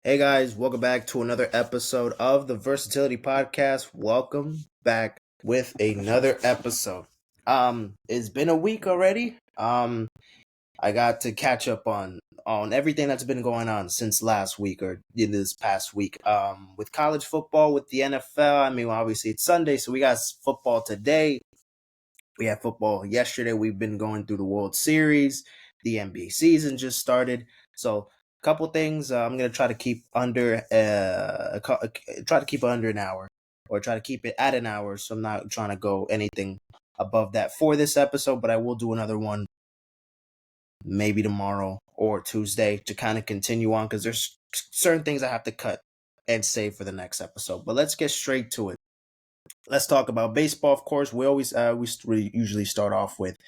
Hey guys, welcome back to another episode of the Versatility Podcast. Welcome back with another episode. It's been a week already. I got to catch up on everything that's been going on since last week or in this past week. With college football, with the NFL. I mean, obviously it's Sunday, so we got football today. We had football yesterday. We've been going through the World Series. The NBA season just started. So, a couple things. I'm gonna try to keep try to keep it under an hour, or try to keep it at an hour. So I'm not trying to go anything above that for this episode. But I will do another one maybe tomorrow or Tuesday to kind of continue on because there's certain things I have to cut and save for the next episode. But let's get straight to it. Let's talk about baseball. Of course, we usually start off with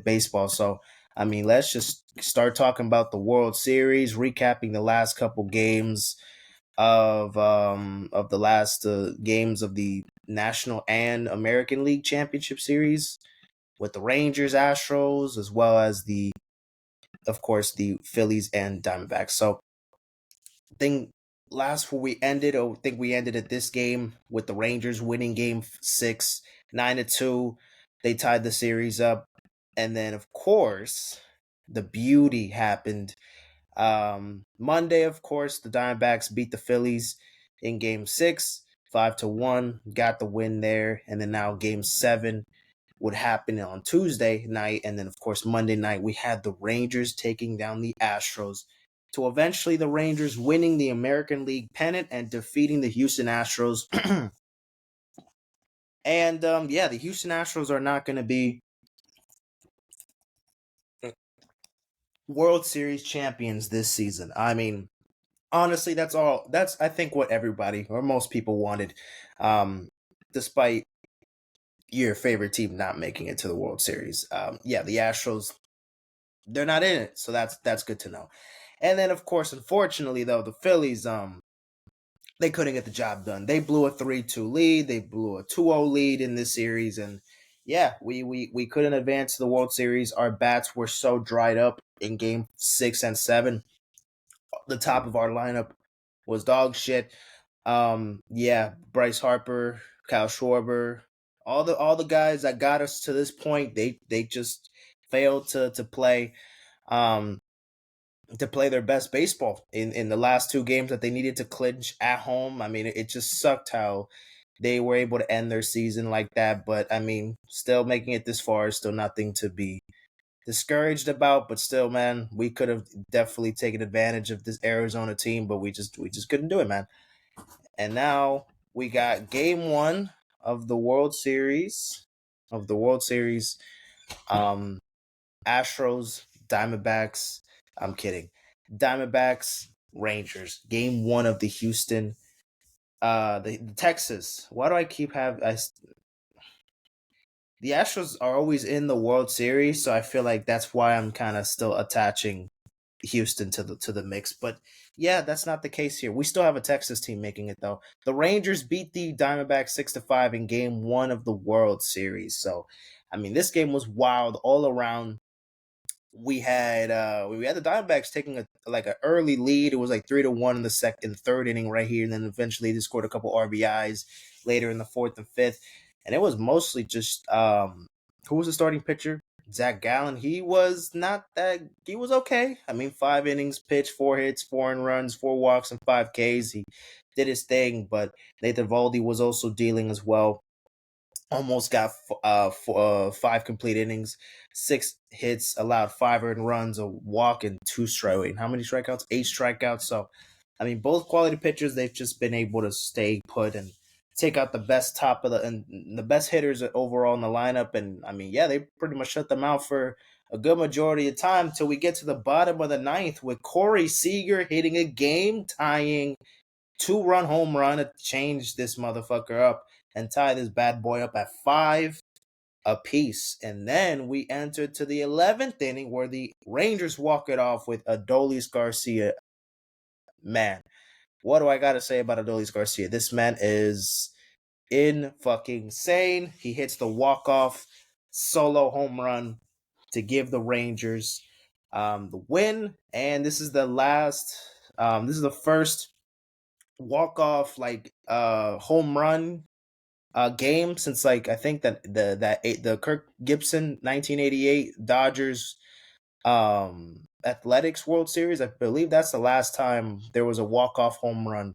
baseball. So I mean, let's just start talking about the World Series, recapping the last couple games of the last games of the National and American League Championship Series with the Rangers, Astros, as well as of course, the Phillies and Diamondbacks. So thing last where we ended, I think we ended at this game with the Rangers winning game 6, 9-2. They tied the series up. And then of course, the beauty happened. Monday, of course, the Diamondbacks beat the Phillies in game 6, 5-1, got the win there. And then now game 7 would happen on Tuesday night. And then, of course, Monday night, we had the Rangers taking down the Astros to eventually the Rangers winning the American League pennant and defeating the Houston Astros. And yeah, the Houston Astros are not going to be World Series champions this season. I mean, honestly, that's I think what everybody or most people wanted, despite your favorite team not making it to the World Series. Yeah, the Astros, they're not in it, so that's good to know. And then, of course, unfortunately, though, the Phillies, they couldn't get the job done. They blew a 3-2 lead. They blew a 2-0 lead in this series, and yeah, we couldn't advance to the World Series. Our bats were so dried up in Game 6 and 7. The top of our lineup was dog shit. Yeah, Bryce Harper, Kyle Schwarber, all the guys that got us to this point, they just failed um to play their best baseball in the last two games that they needed to clinch at home. I mean, it just sucked how they were able to end their season like that. But I mean, still making it this far is still nothing to be discouraged about. But still, man, we could have definitely taken advantage of this Arizona team, but we just couldn't do it, man. And now we got game 1 of the World Series um Astros, Diamondbacks. I'm kidding. Diamondbacks, Rangers. Game 1 of the Houston, the Texas. Why do I keep the Astros are always in the World Series, so I feel like that's why I'm kind of still attaching Houston to the mix. But yeah, that's not the case here. We still have a Texas team making it though. The Rangers beat the Diamondbacks 6-5 in game 1 of the World Series. So I mean, this game was wild all around. We had the Diamondbacks taking an early lead. It was like 3-1 in the third inning right here, and then eventually they scored a couple RBIs later in the fourth and fifth. And it was mostly just who was the starting pitcher? Zach Gallen. He was not that. He was okay. I mean, 5 innings pitched, 4 hits, 4 runs, 4 walks, and 5 Ks. He did his thing, but Nathan Valdi was also dealing as well. Almost got 5 complete innings, 6 hits, allowed 5 earned runs, a walk, and 2 strikeouts. How many strikeouts? 8 strikeouts. So, I mean, both quality pitchers, they've just been able to stay put and take out the best top of the best hitters overall in the lineup. And I mean, yeah, they pretty much shut them out for a good majority of time until we get to the bottom of the ninth with Corey Seager hitting a game tying 2-run home run to change this motherfucker up and tie this bad boy up at 5 apiece. And then we enter to the 11th inning where the Rangers walk it off with Adolis Garcia. Man, what do I got to say about Adolis Garcia? This man is in fucking insane. He hits the walk-off solo home run to give the Rangers the win. And this is the last This is the first walk-off home run game since I think that the Kirk Gibson 1988 Dodgers Athletics World Series. I believe that's the last time there was a walk-off home run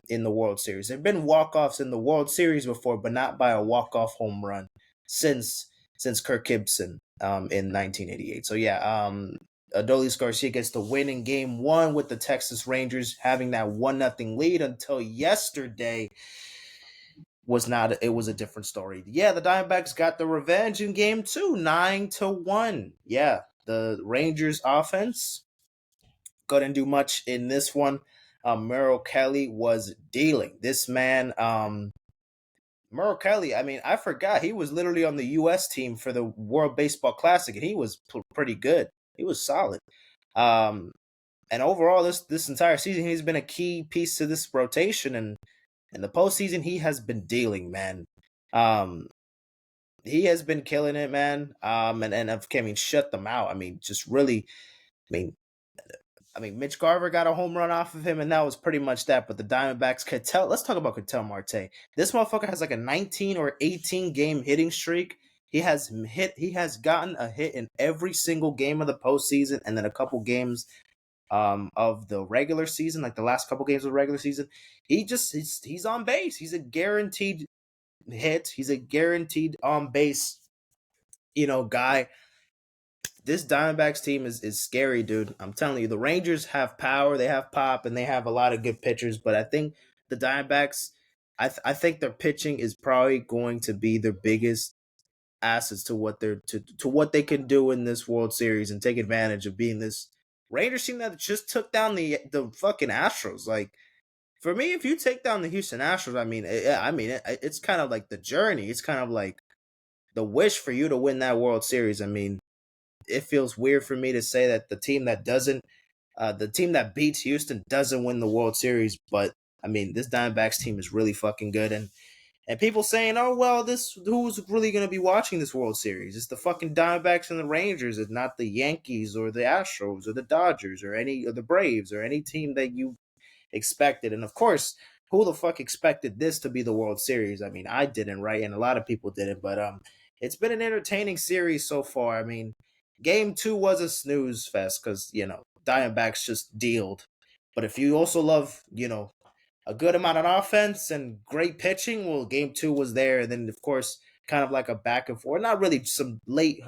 in the World Series. There've been walk-offs in the World Series before, but not by a walk-off home run since Kirk Gibson in 1988. So yeah, Adolis Garcia gets the win in Game 1 with the Texas Rangers having that 1-0 lead until yesterday. It was a different story. Yeah, the Diamondbacks got the revenge in Game 2, 9-1. Yeah, the Rangers offense couldn't do much in this one. Merrill Kelly was dealing. This man, Merrill Kelly, I mean, I forgot he was literally on the U.S. team for the World Baseball Classic, and he was pretty good. He was solid. And overall, this entire season, he's been a key piece to this rotation, and in the postseason, he has been dealing, man. He has been killing it, man. Shut them out. I mean, just really, I mean, Mitch Garver got a home run off of him, and that was pretty much that. But the Diamondbacks, let's talk about Ketel Marte. This motherfucker has like a 19 or 18 game hitting streak. He has gotten a hit in every single game of the postseason, and then a couple games of the regular season, like the last couple games of the regular season. He's on base. He's a guaranteed hit. He's a guaranteed on base, guy. This Diamondbacks team is scary, dude. I'm telling you, the Rangers have power, they have pop, and they have a lot of good pitchers. But I think the Diamondbacks, I think their pitching is probably going to be their biggest assets to what what they can do in this World Series and take advantage of being this Rangers team that just took down the fucking Astros. Like, for me, if you take down the Houston Astros, it's kind of like the journey. It's kind of like the wish for you to win that World Series. I mean, it feels weird for me to say that the team that beats Houston doesn't win the World Series, but I mean, this Diamondbacks team is really fucking good, and people saying, oh well, who's really gonna be watching this World Series? It's the fucking Diamondbacks and the Rangers. It's not the Yankees or the Astros or the Dodgers or the Braves or any team that you expected. And of course, who the fuck expected this to be the World Series? I mean, I didn't, right? And a lot of people didn't, but it's been an entertaining series so far. I mean, Game 2 was a snooze fest because, Diamondbacks just dealed. But if you also love, a good amount of offense and great pitching, well, Game 2 was there. And then, of course, kind of like a back and forth. Not really some late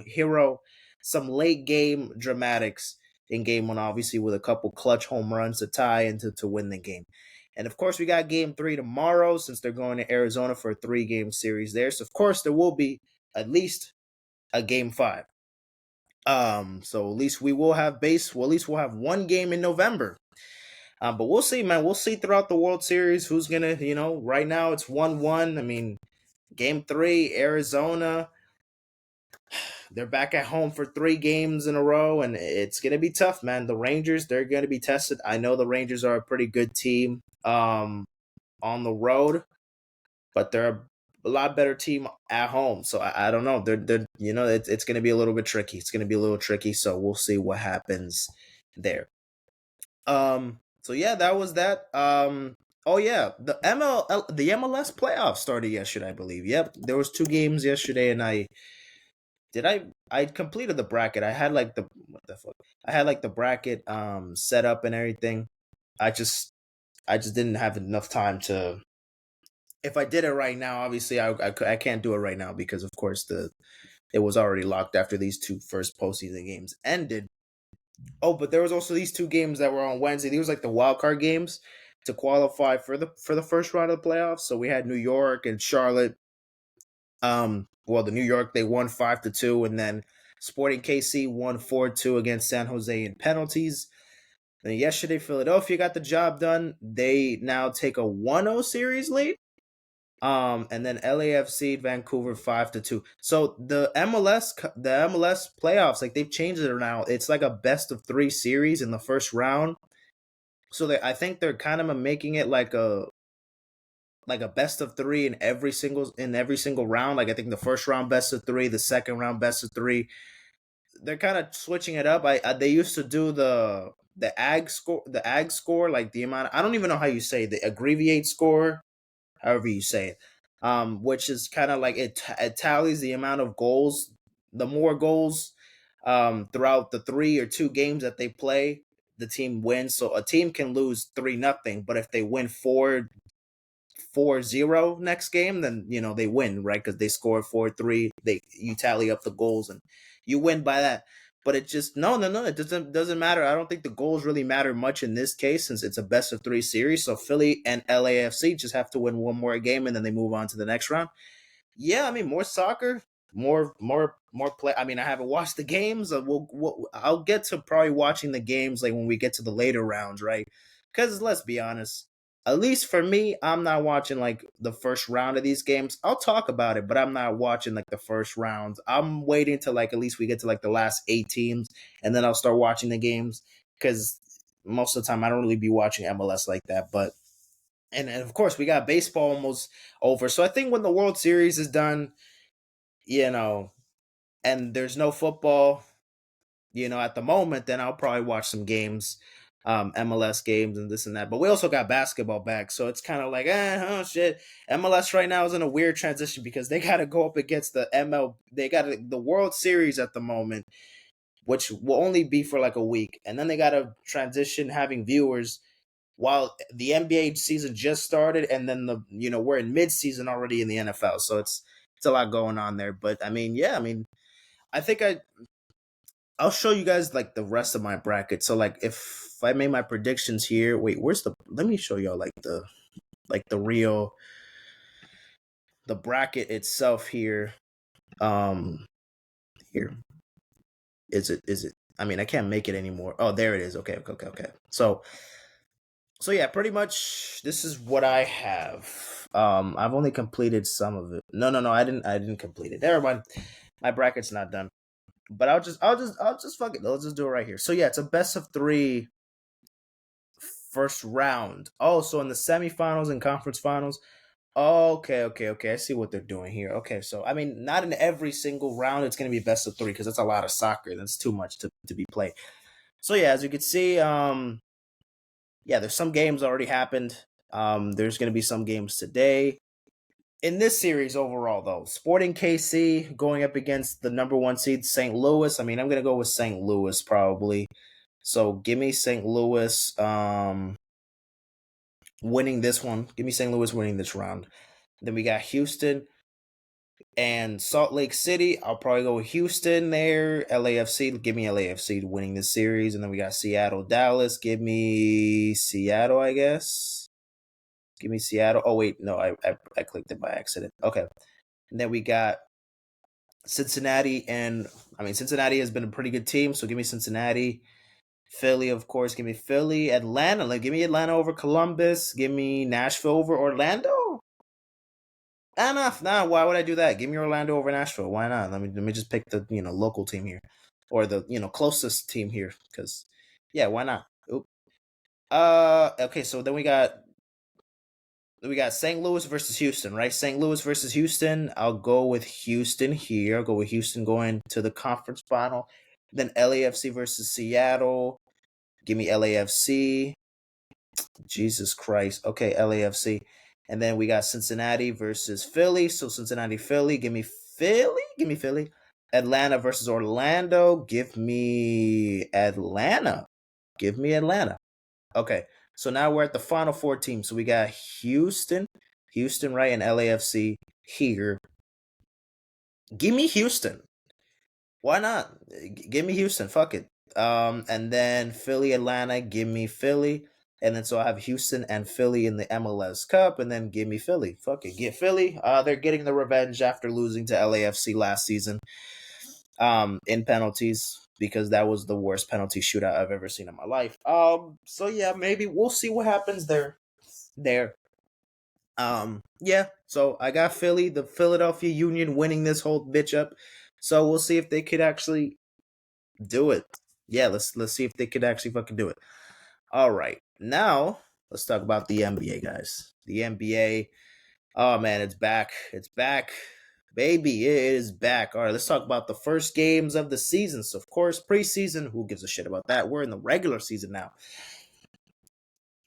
game dramatics in Game 1, obviously, with a couple clutch home runs to tie and to win the game. And, of course, we got Game 3 tomorrow since they're going to Arizona for a 3-game series there. So, of course, there will be at least a Game 5. So at least we'll have one game in November. But we'll see, man. We'll see throughout the World Series who's gonna, right now it's 1-1. I mean, Game 3, Arizona. They're back at home for 3 games in a row, and it's gonna be tough, man. The Rangers, they're gonna be tested. I know the Rangers are a pretty good team on the road, but they're a lot better team at home. So I don't know. They're it's going to be a little bit tricky. It's going to be a little tricky. So we'll see what happens there. So yeah, that was that. Oh yeah, the MLS playoffs started yesterday, I believe. Yep, there was 2 games yesterday, and I completed the bracket. I had like the bracket set up and everything. I just didn't have enough time to. If I did it right now, obviously I can't do it right now because, of course, it was already locked after these 2 first postseason games ended. Oh, but there was also these 2 games that were on Wednesday. These were like the wild card games to qualify for the first round of the playoffs. So we had New York and Charlotte. The New York, they won 5-2, and then Sporting KC won 4-2 against San Jose in penalties. Then yesterday, Philadelphia got the job done. They now take a 1-0 series lead. And then LAFC Vancouver 5-2. So the MLS playoffs, like, they've changed it now. It's like a best of 3 series in the first round. So I think they're kind of making it like a best of 3 in every single round. Like, I think the first round best of 3, the second round best of 3. They're kind of switching it up. They used to do ag score, like the amount. I don't even know how you say the abbreviate score, however you say it. Which is kind of like it tallies the amount of goals, the more goals, throughout the 3 or 2 games that they play, the team wins. So a team can lose 3-0, but if they win 4-0 next game, then they win, right? Because they scored 4-3. You tally up the goals and you win by that. But it just no. It doesn't matter. I don't think the goals really matter much in this case since it's a best-of-3 series. So Philly and LAFC just have to win one more game and then they move on to the next round. Yeah, I mean more soccer, more play. I mean, I haven't watched the games. I'll get to probably watching the games like when we get to the later rounds, right? Because let's be honest, at least for me, I'm not watching like the first round of these games. I'll talk about it, but I'm not watching like the first rounds. I'm waiting till like at least we get to like the last 8 teams, and then I'll start watching the games because most of the time I don't really be watching MLS like that, but. And of course, we got baseball almost over. So I think when the World Series is done, you know, and there's no football, at the moment, then I'll probably watch some games, MLS games and this and that. But we also got basketball back. So it's kind of like, oh shit. MLS right now is in a weird transition because they got to go up against the They got the World Series at the moment, which will only be for like a week. And then they got to transition having viewers while the NBA season just started, and then we're in mid-season already in the NFL, so it's a lot going on there. But I mean, yeah, I mean, I think I'll show you guys like the rest of my bracket. So like if I made my predictions here, wait, let me show y'all the real the bracket itself here. Here is it? I mean, I can't make it anymore. Oh, there it is. Okay. So yeah, pretty much this is what I have. I've only completed some of it. No, I didn't complete it. Never mind. My bracket's not done. But I'll just fuck it. Let's just do it right here. So yeah, it's a best-of-3 first round. Oh, so in the semifinals and conference finals. Okay. I see what they're doing here. Okay, so I mean, not in every single round it's gonna be best-of-3 because that's a lot of soccer. That's too much to be played. So yeah, as you can see, yeah, there's some games already happened. There's going to be some games today. In this series overall, though, Sporting KC going up against the number 1 seed, St. Louis. I mean, I'm going to go with St. Louis probably. So give me St. Louis winning this one. Give me St. Louis winning this round. Then we got Houston and Salt Lake City. I'll probably go with Houston there. LAFC, give me LAFC winning this series. And then we got Seattle, Dallas. Give me Seattle, I guess. Give me Seattle. Oh, wait. No, I clicked it by accident. Okay. And then we got Cincinnati. And, I mean, Cincinnati has been a pretty good team. So give me Cincinnati. Philly, of course. Give me Philly. Atlanta. Like, give me Atlanta over Columbus. Give me Nashville over Orlando. Nah. Why would I do that? Give me Orlando over Nashville. Why not? Let me just pick the local team here, or the closest team here. Because yeah, why not? Oop. Okay. So then we got St. Louis versus Houston, right? St. Louis versus Houston. I'll go with Houston here. I'll go with Houston going to the conference final. Then LAFC versus Seattle. Give me LAFC. Jesus Christ. Okay, LAFC. And then we got Cincinnati versus Philly. So Cincinnati, Philly. Give me Philly. Give me Philly. Atlanta versus Orlando. Give me Atlanta. Give me Atlanta. Okay. So now we're at the final 4 teams. So we got Houston, right, and LAFC here. Give me Houston. Why not? Give me Houston. Fuck it. And then Philly, Atlanta. Give me Philly. And then so I have Houston and Philly in the MLS Cup, and then give me Philly. Fuck it, get Philly. They're getting the revenge after losing to LAFC last season. In penalties because that was the worst penalty shootout I've ever seen in my life. So yeah, maybe we'll see what happens there. Yeah. So I got Philly, the Philadelphia Union, winning this whole bitch up. So we'll see if they could actually do it. Yeah, let's see if they could actually fucking do it. All right, now let's talk about the NBA, guys. The NBA. Oh man, it's back. It's back. Baby, it is back. All right, let's talk about the first games of the season. So, of course, preseason, who gives a shit about that? We're in the regular season now.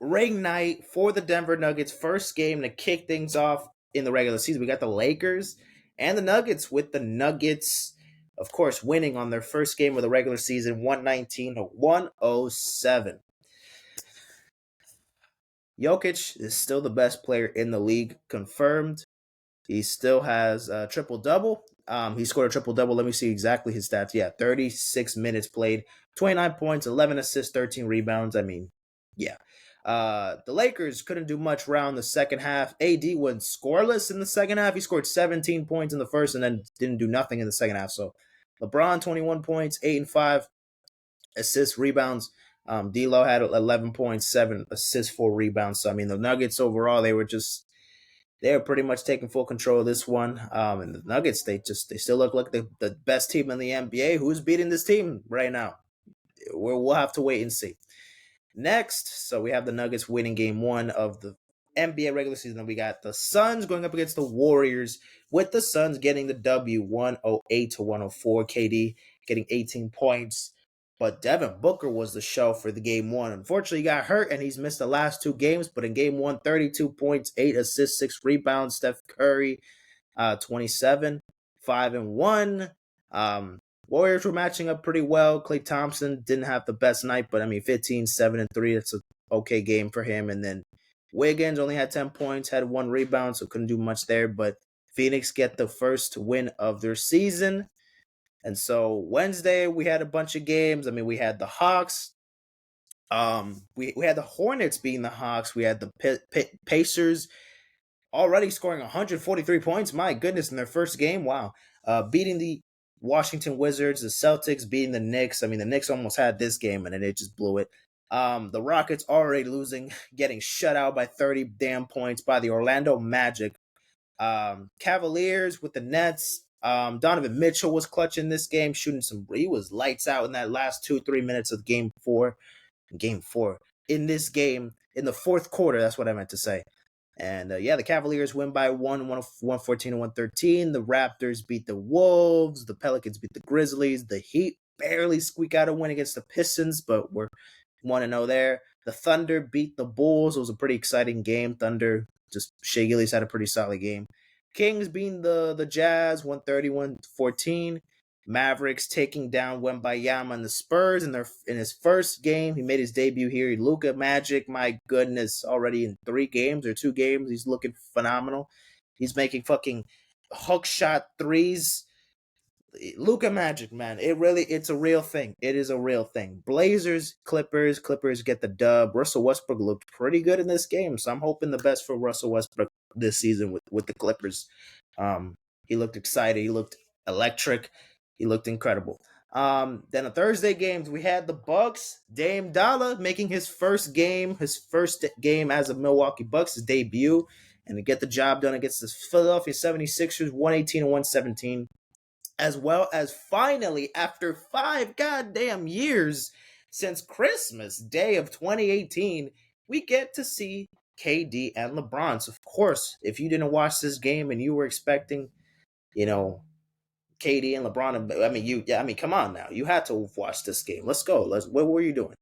Ring night for the Denver Nuggets, first game to kick things off in the regular season. We got the Lakers and the Nuggets, with the Nuggets, of course, winning on their first game of the regular season, 119 to 107. Jokic is still the best player in the league, confirmed. He still has a triple double. He scored a triple double. Let me see exactly his stats. Yeah, 36 minutes played, 29 points, 11 assists, 13 rebounds. I mean, yeah. The Lakers couldn't do much around the second half. AD went scoreless in the second half. He scored 17 points in the first and then didn't do nothing in the second half. So LeBron, 21 points, 8 and 5 assists, rebounds. D'Lo had 11 points, 7 assists, 4 rebounds. So I mean, the Nuggets overall, they were pretty much taking full control of this one. And the Nuggets, they still look like the best team in the NBA. Who's beating this team right now? We'll have to wait and see. Next, so we have the Nuggets winning game 1 of the NBA regular season. We got the Suns going up against the Warriors, with the Suns getting the W, 108 to 104. KD getting 18 points. But Devin Booker was the show for the game 1. Unfortunately, he got hurt and he's missed the last 2 games. But in game 1, 32 points, 8 assists, 6 rebounds. Steph Curry, 27, 5 and 1. Warriors were matching up pretty well. Klay Thompson didn't have the best night, but I mean, 15, 7 and 3. That's an okay game for him. And then Wiggins only had 10 points, had 1 rebound, so couldn't do much there. But Phoenix get the first win of their season. And so Wednesday we had a bunch of games. I mean, we had the Hawks. We had the Hornets beating the Hawks. We had the Pacers already scoring 143 points. My goodness, in their first game. Wow. Beating the Washington Wizards, the Celtics beating the Knicks. I mean, the Knicks almost had this game and then they just blew it. The Rockets already losing, getting shut out by 30 damn points by the Orlando Magic. Cavaliers with the Nets. Donovan Mitchell was clutching this game, shooting he was lights out in that last 2-3 minutes of game 4. In this game, in the fourth quarter, that's what I meant to say. And the Cavaliers win by 114 to 113. The Raptors beat the Wolves. The Pelicans beat the Grizzlies. The Heat barely squeak out a win against the Pistons, but we're 1-0 there. The Thunder beat the Bulls. It was a pretty exciting game. Thunder, just Shai Gilgeous had a pretty solid game. Kings beating the Jazz, 131-14. Mavericks taking down Wembayama and the Spurs in his first game. He made his debut here. Luka Magic, my goodness, already in 3 games or 2 games, he's looking phenomenal. He's making fucking hook shot threes. Luka Magic, man, it's a real thing. It is a real thing. Blazers, Clippers get the dub. Russell Westbrook looked pretty good in this game, so I'm hoping the best for Russell Westbrook this season with the Clippers. He looked excited. He looked electric. He looked incredible. Then the Thursday games, we had the Bucks. Dame Dollar making his first game as a Milwaukee Bucks, his debut, and to get the job done against the Philadelphia 76ers, 118 and 117. As well as finally, after 5 goddamn years since Christmas Day of 2018, we get to see KD and LeBron. So, of course, if you didn't watch this game and you were expecting, KD and LeBron, come on now. You had to watch this game. Let's go. What were you doing?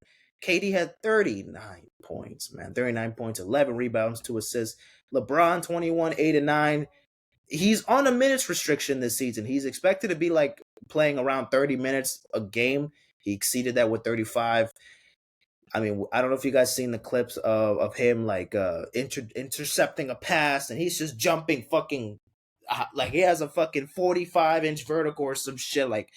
KD had 39 points, man. 39 points, 11 rebounds, 2 assists. LeBron, 21, 8 and 9. He's on a minutes restriction this season. He's expected to be like playing around 30 minutes a game. He exceeded that with 35. I mean, I don't know if you guys seen the clips of him like intercepting a pass and he's just jumping fucking like he has a fucking 45-inch vertical or some shit. Like,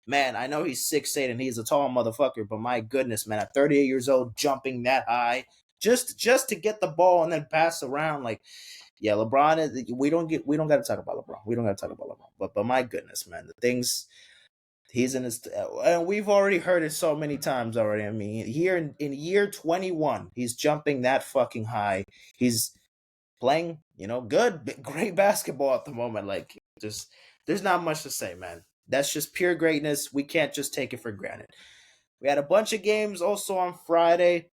man, I know he's 6'8" and he's a tall motherfucker, but my goodness, man, at 38 years old, jumping that high just to get the ball and then pass around, like, yeah, LeBron is. We don't got to talk about LeBron. We don't got to talk about LeBron. But my goodness, man, the things he's in his, and we've already heard it so many times already. I mean, here in year 21, he's jumping that fucking high. He's playing, great basketball at the moment. Like, just there's not much to say, man. That's just pure greatness. We can't just take it for granted. We had a bunch of games also on Friday.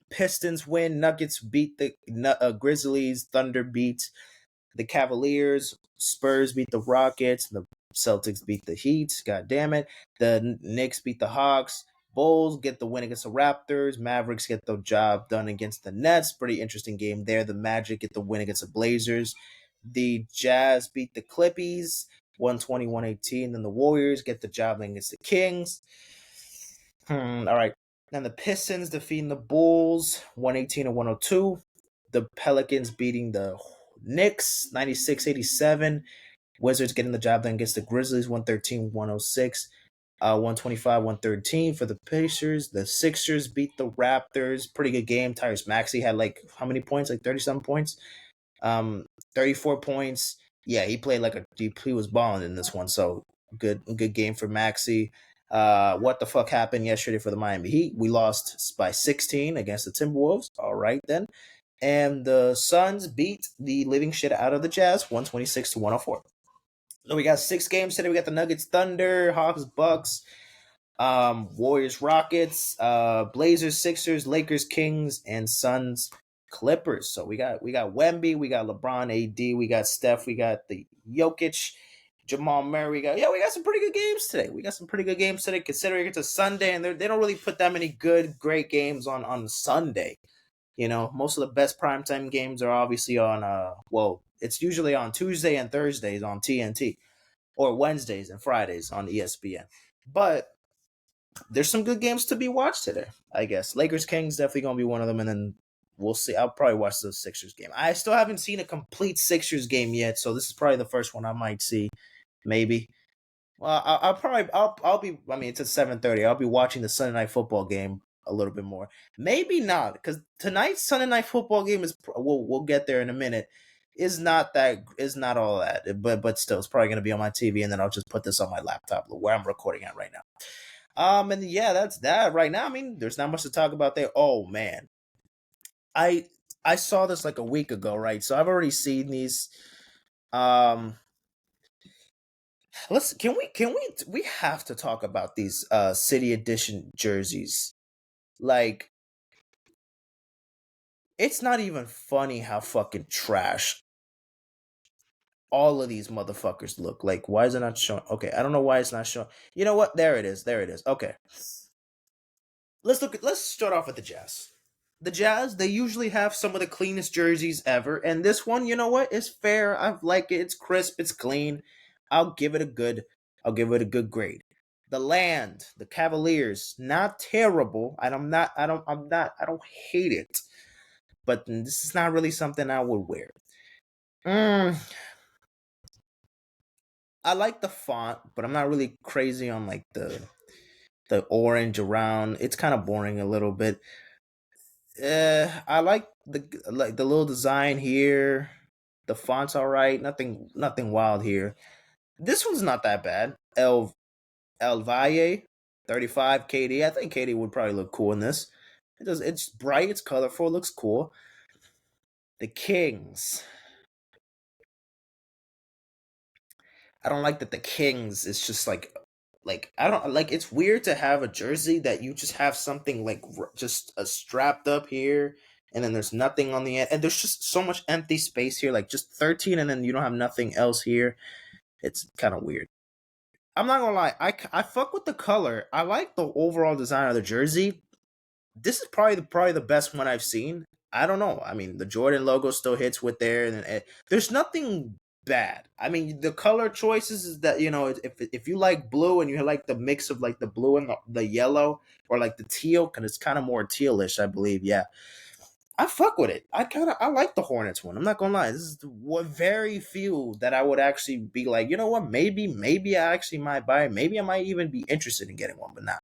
Pistons win. Nuggets beat the Grizzlies. Thunder beat The Cavaliers, Spurs beat the Rockets. The Celtics beat the Heat. God damn it. The Knicks beat the Hawks. Bulls get the win against the Raptors. Mavericks get the job done against the Nets. Pretty interesting game there. The Magic get the win against the Blazers. The Jazz beat the Clippies 120-118. Then the Warriors get the job done against the Kings. All right. Then the Pistons defeating the Bulls 118-102. The Pelicans beating the Knicks 96-87. Wizards getting the job done against the Grizzlies 113-106. 125-113 for the Pacers. The Sixers beat the Raptors. Pretty good game. Tyrese Maxey had like how many points? Like 30-something points. 34 points. Yeah, he played like he was balling in this one. So good game for Maxey. What the fuck happened yesterday for the Miami Heat? We lost by 16 against the Timberwolves. All right then. And the Suns beat the living shit out of the Jazz 126-104. So we got 6 games today. We got the Nuggets, Thunder, Hawks, Bucks, Warriors, Rockets, Blazers, Sixers, Lakers, Kings, and Suns, Clippers. So we got Wemby, we got LeBron, AD, we got Steph, we got the Jokic, Jamal Murray. We got some pretty good games today. Considering it's a Sunday, and they don't really put that many great games on Sunday. You know, most of the best primetime games are obviously on it's usually on Tuesday and Thursdays on TNT, or Wednesdays and Fridays on ESPN. But there's some good games to be watched today, I guess. Lakers Kings definitely gonna be one of them, and then we'll see. I'll probably watch the Sixers game. I still haven't seen a complete Sixers game yet, so this is probably the first one I might see. Maybe. Well, I'll be. I mean, it's at 7:30. I'll be watching the Sunday Night Football game a little bit more. Maybe not, because tonight's Sunday Night Football game is. We'll get there in a minute. Is not all that, but still, it's probably gonna be on my TV, and then I'll just put this on my laptop where I'm recording at right now. And yeah, that's that right now. I mean, there's not much to talk about there. Oh man, I saw this like a week ago, right? So I've already seen these. We have to talk about these city edition jerseys. Like, it's not even funny how fucking trash all of these motherfuckers look. Like, why is it not showing? Okay, I don't know why it's not showing. You know what? There it is. Okay. Let's start off with the Jazz. The Jazz, they usually have some of the cleanest jerseys ever, and this one, you know what? It's fair. I like it. It's crisp, it's clean. I'll give it a good grade. The Land, the Cavaliers, not terrible. I don't hate it. But this is not really something I would wear. I like the font, but I'm not really crazy on like the orange around. It's kind of boring a little bit. I like the little design here. The font's all right. Nothing wild here. This one's not that bad. El Valle 35 KD. I think KD would probably look cool in this. It's bright, it's colorful, it looks cool. The Kings. I don't like that the Kings is just like I don't like, it's weird to have a jersey that you just have something like just strapped up here, and then there's nothing on the end, and there's just so much empty space here, like just 13, and then you don't have nothing else here. It's kind of weird. I'm not gonna lie, I fuck with the color. I like the overall design of the jersey. This is probably the best one I've seen. I don't know. I mean, the Jordan logo still hits with there, and there's nothing bad. I mean, the color choices is that, if you like blue and you like the mix of like the blue and the yellow, or like the teal, because it's kind of more tealish, I believe. Yeah, I fuck with it. I like the Hornets one. I'm not gonna lie. This is what very few that I would actually be like, you know what? Maybe I actually might buy it. Maybe I might even be interested in getting one, but not.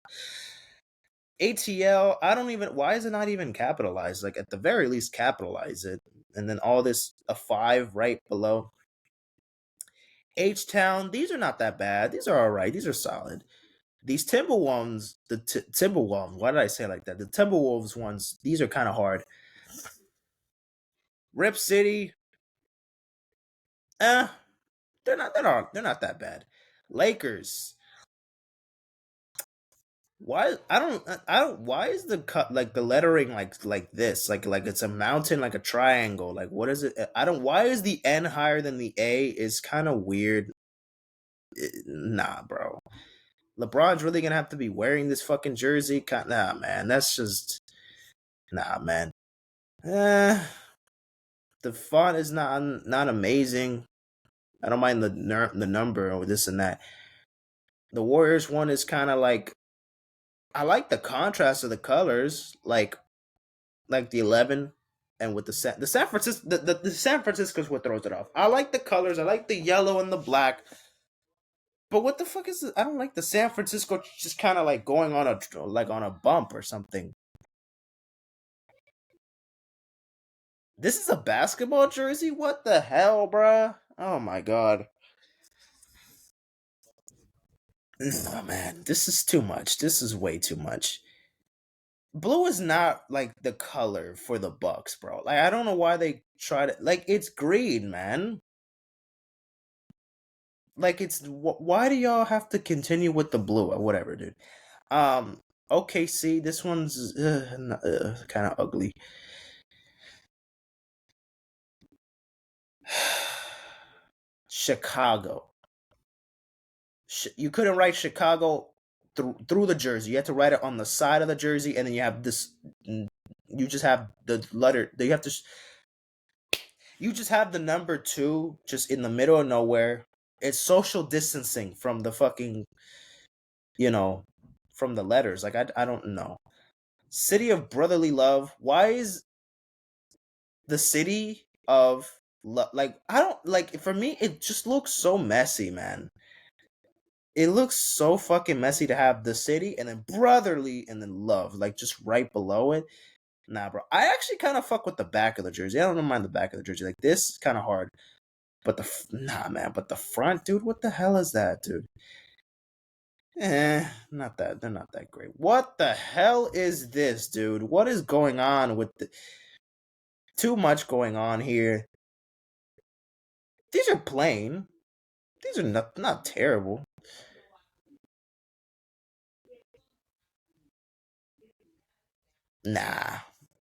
ATL, I don't even. Why is it not even capitalized? Like, at the very least, capitalize it, and then all this a 5 right below. H Town, these are not that bad. These are all right. These are solid. These Timberwolves, Timberwolves. Why did I say it like that? The Timberwolves ones. These are kind of hard. Rip City, eh, they're not that bad. Lakers, Why I don't why is the cut like the lettering like this like it's a mountain like a triangle like what is it I don't why is the N higher than the A is kind of weird. Nah, bro. LeBron's really gonna have to be wearing this fucking jersey. Nah, man, that's just nah, man. Eh, the font is not amazing. I don't mind the number or this and that. The Warriors one is kind of like I like the contrast of the colors, like the 11 and with the San Francisco the San Francisco's what throws it off. I like the colors. I like the yellow and the black. But what the fuck is this? I don't like the San Francisco just kind of like going on a bump or something. This is a basketball jersey? What the hell, bruh? Oh my god. Oh man, this is too much. This is way too much. Blue is not like the color for the Bucks, bro. Like I don't know why they try to like it's green, man. Like it's why do y'all have to continue with the blue or whatever, dude? Okay, see, this one's kind of ugly. Chicago. You couldn't write Chicago through the jersey. You had to write it on the side of the jersey, and then you have this. You just have the letter. You have to. You just have the number two just in the middle of nowhere. It's social distancing from the fucking, you know, from the letters. Like I don't know. City of brotherly love. Why is the city of like I don't like for me it just looks so messy, man. It looks so fucking messy to have the city and then brotherly and then love like just right below it. Nah, bro. I actually kind of fuck with the back of the jersey. I don't mind the back of the jersey. Like this is kind of hard, but nah, man. But the front, dude. What the hell is that, dude? Not that. They're not that great. What the hell is this, dude? What is going on with the? Too much going on here. These are plain. These are not terrible. Nah,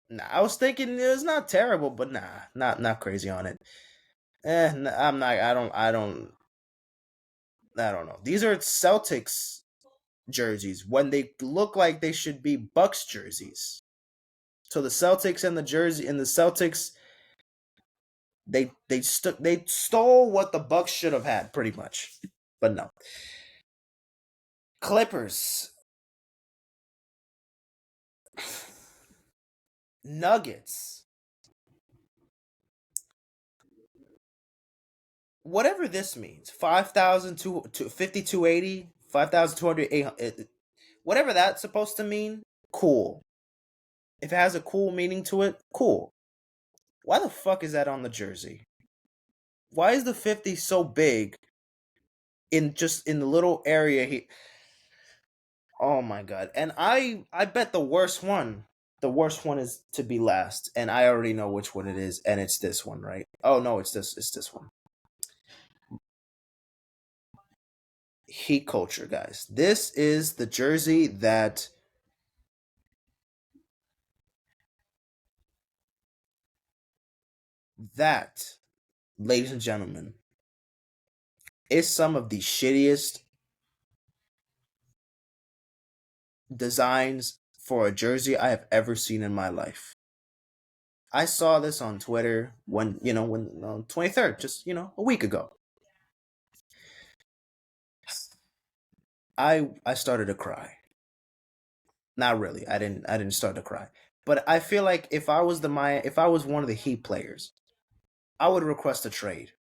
nah. I was thinking it was not terrible, but nah, not crazy on it. I'm not. I don't know. These are Celtics jerseys when they look like they should be Bucks jerseys. So the Celtics and the jersey and the Celtics, they stole what the Bucks should have had, pretty much. But no, Clippers, Nuggets, whatever this means 5,000 to 5,280, 5,200, whatever that's supposed to mean, cool. If it has a cool meaning to it, cool. Why the fuck is that on the jersey? Why is the 50 so big in just in the little area he Oh my god. And I bet the worst one is to be last and I already know which one it is and it's this one, right? Oh no, it's this one. Heat culture, guys. This is the jersey that ladies and gentlemen is some of the shittiest designs for a jersey I have ever seen in my life. I saw this on Twitter when on 23rd, just a week ago. I started to cry. Not really. I didn't start to cry. But I feel like if I was one of the Heat players, I would request a trade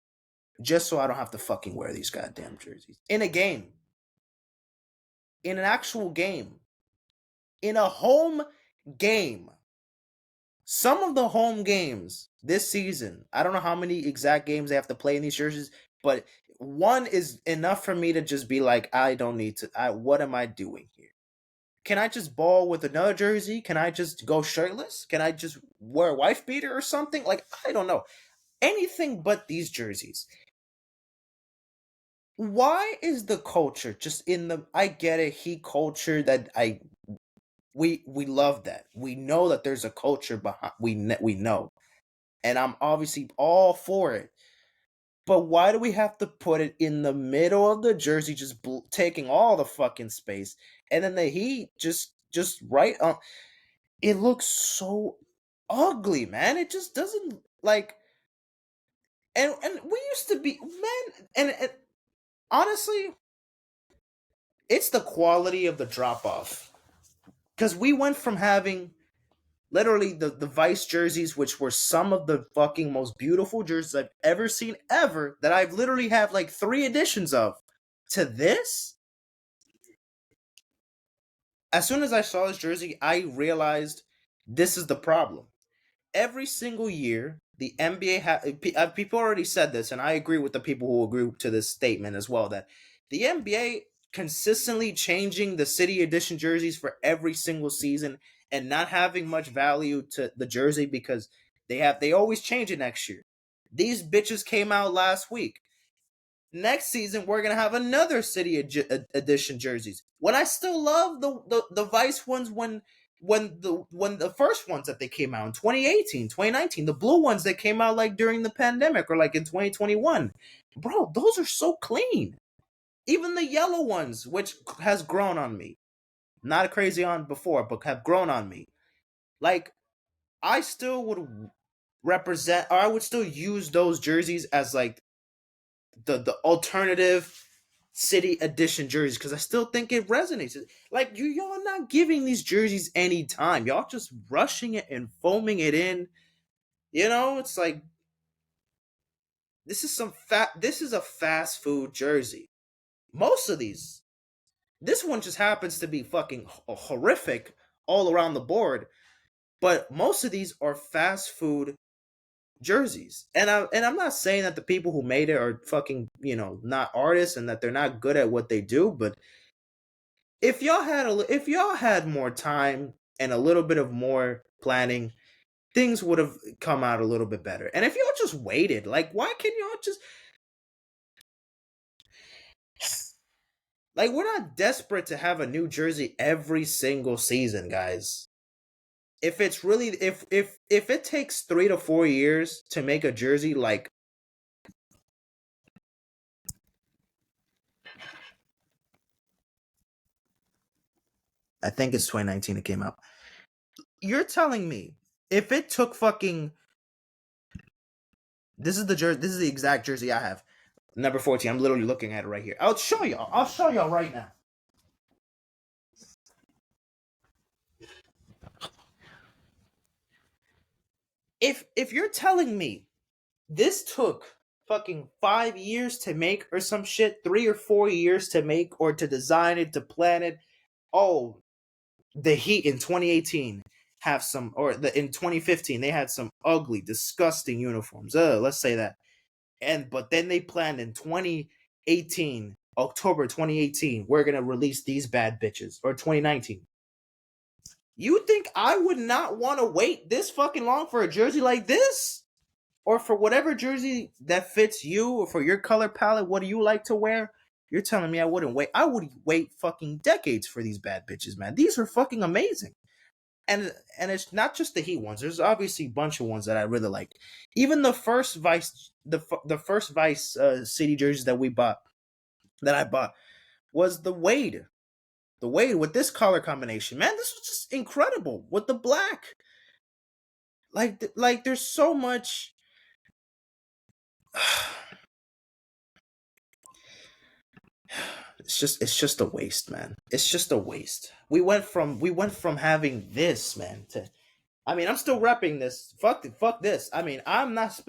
just so I don't have to fucking wear these goddamn jerseys in a game, in an actual game, in a home game. Some of the home games this season, I don't know how many exact games they have to play in these jerseys, but one is enough for me to just be like, I don't need to. What am I doing here? Can I just ball with another jersey? Can I just go shirtless? Can I just wear a wife beater or something? Like, I don't know. Anything but these jerseys. why is the culture just in the? I get it, Heat culture that we love that. We know that there's a culture behind. We know, and I'm obviously all for it. But why do we have to put it in the middle of the jersey, just taking all the fucking space, and then the Heat just right on? It looks so ugly, man. It just doesn't like. And we used to be man, and honestly, it's the quality of the drop off because we went from having literally the Vice jerseys, which were some of the fucking most beautiful jerseys I've ever seen ever, that I've literally have like 3 editions of, to this. As soon as I saw this jersey, I realized this is the problem. Every single year, the NBA people already said this, and I agree with the people who agree to this statement as well, that the NBA consistently changing the city edition jerseys for every single season and not having much value to the jersey because they always change it next year. These bitches came out last week. Next season, we're gonna have another city edition jerseys. When I still love the Vice ones when the first ones that they came out in 2018, 2019, the blue ones that came out like during the pandemic or like in 2021. Bro, those are so clean. Even the yellow ones, which has grown on me. Not crazy on before, but have grown on me. Like, I still would represent, or I would still use those jerseys as like the alternative city edition jerseys because I still think it resonates. Like, y'all not giving these jerseys any time. Y'all just rushing it and foaming it in. You know, it's like this is a fast food jersey. Most of these. This one just happens to be fucking horrific all around the board, but most of these are fast food jerseys. And I'm not saying that the people who made it are fucking, not artists and that they're not good at what they do, but if y'all had more time and a little bit of more planning, things would have come out a little bit better. And if y'all just waited, like, why can y'all just, like, we're not desperate to have a new jersey every single season, guys. If it's really if it takes 3 to 4 years to make a jersey, like, I think it's 2019 it came out. You're telling me if it took fucking, this is the exact jersey I have. Number 14. I'm literally looking at it right here. I'll show y'all. I'll show y'all right now. If you're telling me this took fucking 5 years to make or some shit, 3 or 4 years to make or to design it, to plan it. Oh, the Heat in 2018 have some, or in 2015 they had some ugly, disgusting uniforms. Let's say that. But then they planned in 2018, October 2018, we're gonna release these bad bitches, or 2019. You think I would not want to wait this fucking long for a jersey like this? Or for whatever jersey that fits you, or for your color palette, what do you like to wear? You're telling me I wouldn't wait. I would wait fucking decades for these bad bitches, man. These are fucking amazing. And it's not just the Heat ones. There's obviously a bunch of ones that I really like. Even the first Vice, the first Vice City jerseys that I bought, was the Wade with this color combination. Man, this was just incredible with the black. Like there's so much. It's just a waste, man. It's just a waste. We went from having this, man, to, I mean, I'm still repping this. Fuck this. I mean, I'm not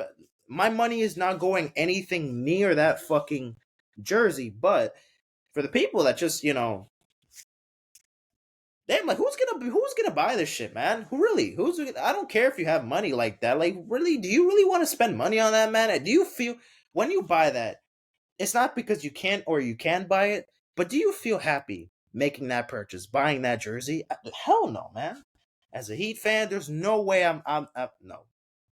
my money is not going anything near that fucking jersey, but for the people that just, damn, like, who's gonna buy this shit, man? I don't care if you have money like that. Like, really, do you really want to spend money on that, man? Do you feel when you buy that, it's not because you can't or you can buy it, but do you feel happy making that purchase, buying that jersey? Hell no, man. As a Heat fan, there's no way I'm no.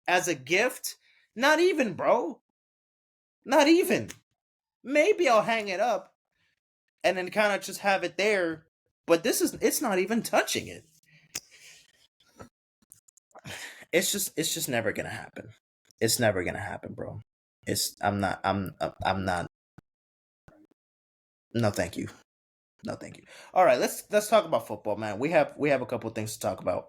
As a gift, not even, bro. Not even. maybe I'll hang it up and then kind of just have it there. But it's not even touching it. It's just never gonna happen. It's never gonna happen, bro. I'm not. No, thank you. No, thank you. All right, let's talk about football, man. We have a couple things to talk about.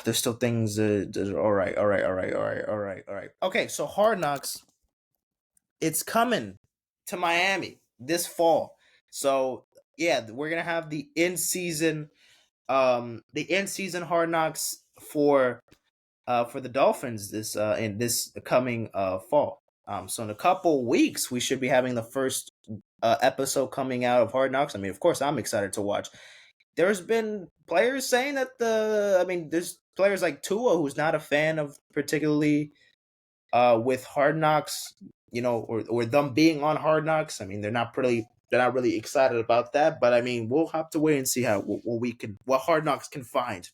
There's still things. All right, all right, all right, all right, all right, all right. Okay, so Hard Knocks, it's coming to Miami this fall. So yeah, we're gonna have the in season Hard Knocks for the Dolphins this in this coming fall. So in a couple weeks, we should be having the first episode coming out of Hard Knocks. I mean, of course, I'm excited to watch. There's been players saying that there's players like Tua who's not a fan of particularly with Hard Knocks, or them being on Hard Knocks. I mean, they're not really excited about that. But I mean, we'll have to wait and see what Hard Knocks can find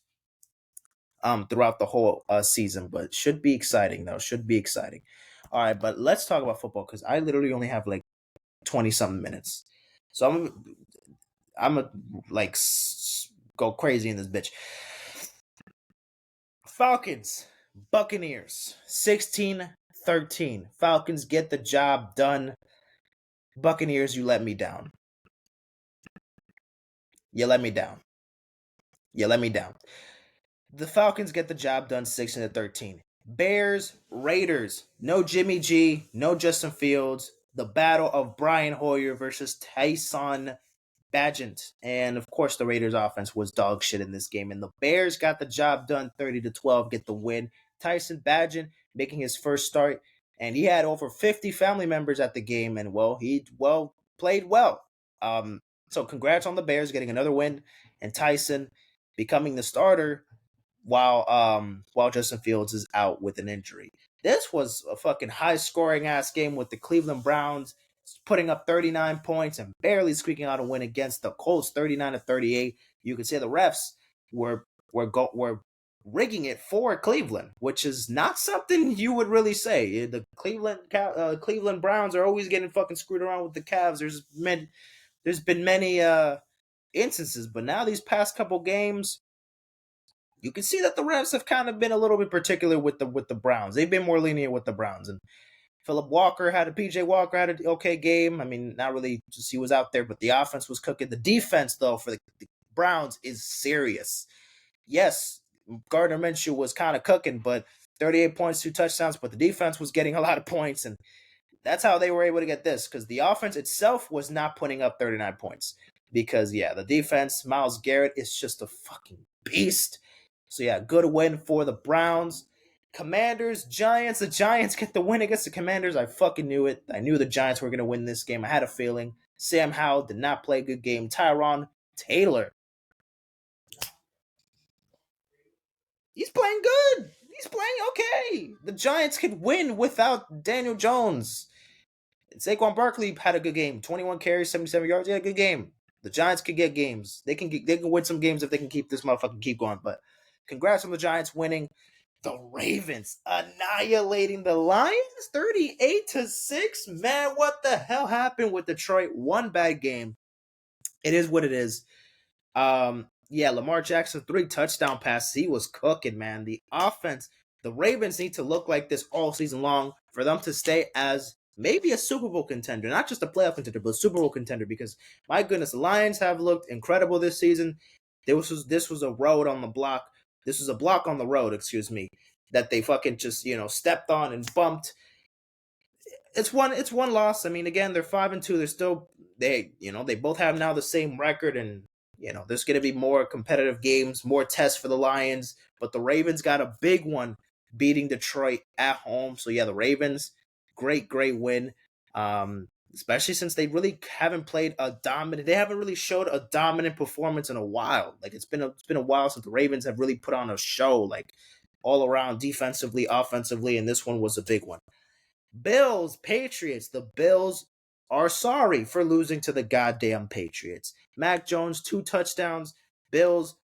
throughout the whole season. But should be exciting though. Should be exciting. All right, but let's talk about football because I literally only have like 20 something minutes. So I'm gonna like go crazy in this bitch. Falcons, Buccaneers, 16-13. Falcons get the job done. Buccaneers, you let me down. You let me down. You let me down. The Falcons get the job done 16-13. Bears, Raiders, no Jimmy G, no Justin Fields. The battle of Brian Hoyer versus Tyson Bagent. And of course, the Raiders offense was dog shit in this game. And the Bears got the job done 30-12, get the win. Tyson Bagent making his first start. And he had over 50 family members at the game. And he played well. So congrats on the Bears getting another win. And Tyson becoming the starter while Justin Fields is out with an injury. This was a fucking high scoring ass game with the Cleveland Browns putting up 39 points and barely squeaking out a win against the Colts 39-38. You could say the refs were rigging it for Cleveland, which is not something you would really say. The Cleveland Browns are always getting fucking screwed around with the Cavs. There's been many instances, but now these past couple games, you can see that the refs have kind of been a little bit particular with the Browns. They've been more lenient with the Browns. And PJ Walker had an okay game. I mean, not really just he was out there, but the offense was cooking. The defense, though, for the Browns is serious. Yes, Gardner Minshew was kind of cooking, but 38 points, 2 touchdowns, but the defense was getting a lot of points, and that's how they were able to get this, because the offense itself was not putting up 39 points. Because, yeah, the defense, Myles Garrett is just a fucking beast. So, yeah, good win for the Browns. Commanders, Giants. The Giants get the win against the Commanders. I fucking knew it. I knew the Giants were going to win this game. I had a feeling. Sam Howell did not play a good game. Tyron Taylor, he's playing good. He's playing okay. The Giants could win without Daniel Jones. Saquon Barkley had a good game. 21 carries, 77 yards. Yeah, good game. The Giants could get games. They can win some games if they can keep this motherfucking keep going. But congrats on the Giants winning. The Ravens annihilating the Lions 38-6. Man, what the hell happened with Detroit? One bad game. It is what it is. Yeah, Lamar Jackson, 3 touchdown passes. He was cooking, man. The offense, the Ravens need to look like this all season long for them to stay as maybe a Super Bowl contender, not just a playoff contender, but a Super Bowl contender. Because my goodness, the Lions have looked incredible this season. This was a road on the block. This was a block on the road, excuse me, that they fucking just stepped on and bumped. It's one loss. I mean, again, they're 5-2. They're still they both have now the same record, and there's going to be more competitive games, more tests for the Lions. But the Ravens got a big one, beating Detroit at home. So yeah, the Ravens, great win. Especially since they really haven't played they haven't really showed a dominant performance in a while. Like it's been a while since the Ravens have really put on a show, like all around defensively, offensively, and this one was a big one. Bills, Patriots. The Bills are sorry for losing to the goddamn Patriots. Mac Jones, 2 touchdowns. Bills,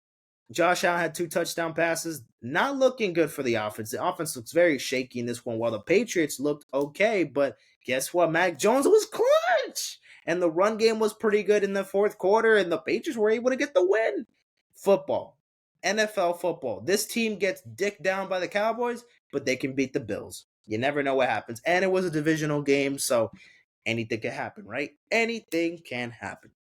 Josh Allen had 2 touchdown passes. Not looking good for the offense. The offense looks very shaky in this one, while the Patriots looked okay, but guess what? Mac Jones was clutch. And the run game was pretty good in the fourth quarter, and the Patriots were able to get the win. Football. NFL football. This team gets dicked down by the Cowboys, but they can beat the Bills. You never know what happens. And it was a divisional game, so anything can happen, right? Anything can happen.